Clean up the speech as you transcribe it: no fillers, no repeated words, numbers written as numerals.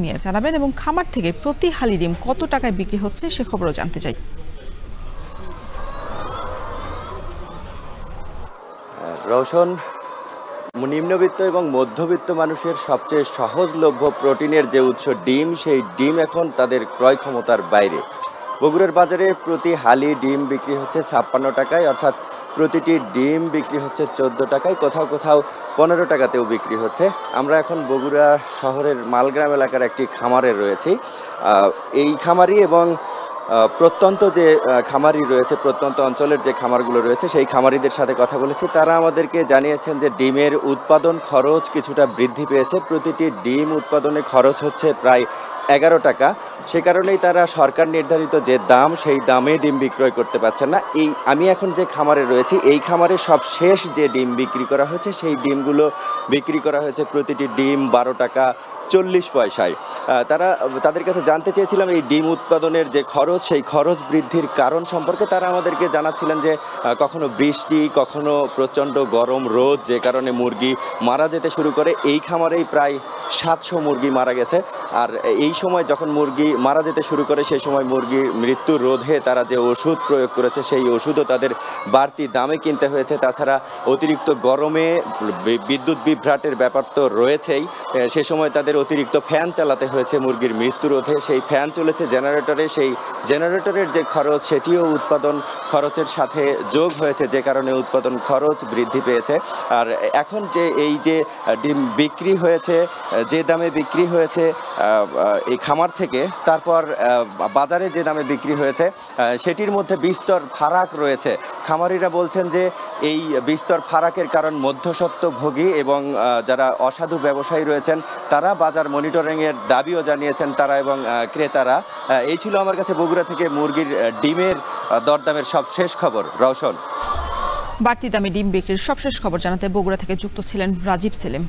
নিয়ে জানাবেন এবং খামার থেকে প্রতি হালি ডিম কত টাকায় বিক্রি হচ্ছে সে খবরও জানতে চাই। রওশন, নিম্নবিত্ত এবং মধ্যবিত্ত মানুষের সবচেয়ে সহজলভ্য প্রোটিনের যে উৎস ডিম, সেই ডিম এখন তাদের ক্রয় ক্ষমতার বাইরে। বগুড়ার বাজারে প্রতি হালি ডিম বিক্রি হচ্ছে ৫৬ টাকায়, অর্থাৎ প্রতিটি ডিম বিক্রি হচ্ছে ১৪ টাকায়, কোথাও কোথাও ১৫ টাকাতেও বিক্রি হচ্ছে। আমরা এখন বগুড়া শহরের মালগ্রাম এলাকার একটি খামারে রয়েছি। এই খামারি এবং প্রত্যন্ত যে খামারি রয়েছে, প্রত্যন্ত অঞ্চলের যে খামারগুলো রয়েছে, সেই খামারিদের সাথে কথা বলেছি। তারা আমাদেরকে জানিয়েছেন যে ডিমের উৎপাদন খরচ কিছুটা বৃদ্ধি পেয়েছে। প্রতিটি ডিম উৎপাদনে খরচ হচ্ছে প্রায় ১১ টাকা। সে কারণেই তারা সরকার নির্ধারিত যে দাম, সেই দামে ডিম বিক্রয় করতে পারছেন না। আমি এখন যে খামারে রয়েছি, এই খামারে সব শেষ যে ডিম বিক্রি করা হয়েছে, সেই ডিমগুলো বিক্রি করা হয়েছে প্রতিটি ডিম ১২ টাকা ৪০ পয়সায়। তাদের কাছে জানতে চেয়েছিলাম এই ডিম উৎপাদনের যে খরচ, সেই খরচ বৃদ্ধির কারণ সম্পর্কে। তারা আমাদেরকে জানাচ্ছিলেন যে কখনো বৃষ্টি, কখনো প্রচণ্ড গরম রোদ, যে কারণে মুরগি মারা যেতে শুরু করে। এই খামারেই প্রায় ৭০০ মুরগি মারা গেছে। আর এই সময় যখন মুরগি মারা যেতে শুরু করে, সেই সময় মুরগির মৃত্যু রোধে তারা যে ওষুধ প্রয়োগ করেছে, সেই ওষুধও তাদের বাড়তি দামে কিনতে হয়েছে। তাছাড়া অতিরিক্ত গরমে বিদ্যুৎ বিভ্রাটের ব্যাপার তো রয়েছেই। সে সময় তাদের অতিরিক্ত ফ্যান চালাতে হয়েছে মুরগির মৃত্যু রোধে। সেই ফ্যান চলেছে জেনারেটরে, সেই জেনারেটরের যে খরচ, সেটিও উৎপাদন খরচের সাথে যোগ হয়েছে, যে কারণে উৎপাদন খরচ বৃদ্ধি পেয়েছে। আর এখন এই যে ডিম বিক্রি হয়েছে, যে দামে বিক্রি হয়েছে এই খামার থেকে, তারপর বাজারে যে দামে বিক্রি হয়েছে, সেটির মধ্যে বিস্তর ফারাক রয়েছে। খামারিরা বলছেন যে এই বিস্তর ফারাকের কারণ মধ্যস্বত্বভোগী এবং যারা অসাধু ব্যবসায়ী রয়েছেন, তারা বাজার মনিটরিংয়ের দাবিও জানিয়েছেন তারা এবং ক্রেতারা। এই ছিল আমার কাছে বগুড়া থেকে মুরগির ডিমের দরদামের সব শেষ খবর। রওশন, বাড়তি দামে ডিম বিক্রির সবশেষ খবর জানাতে বগুড়া থেকে যুক্ত ছিলেন রাজীব সেলিম।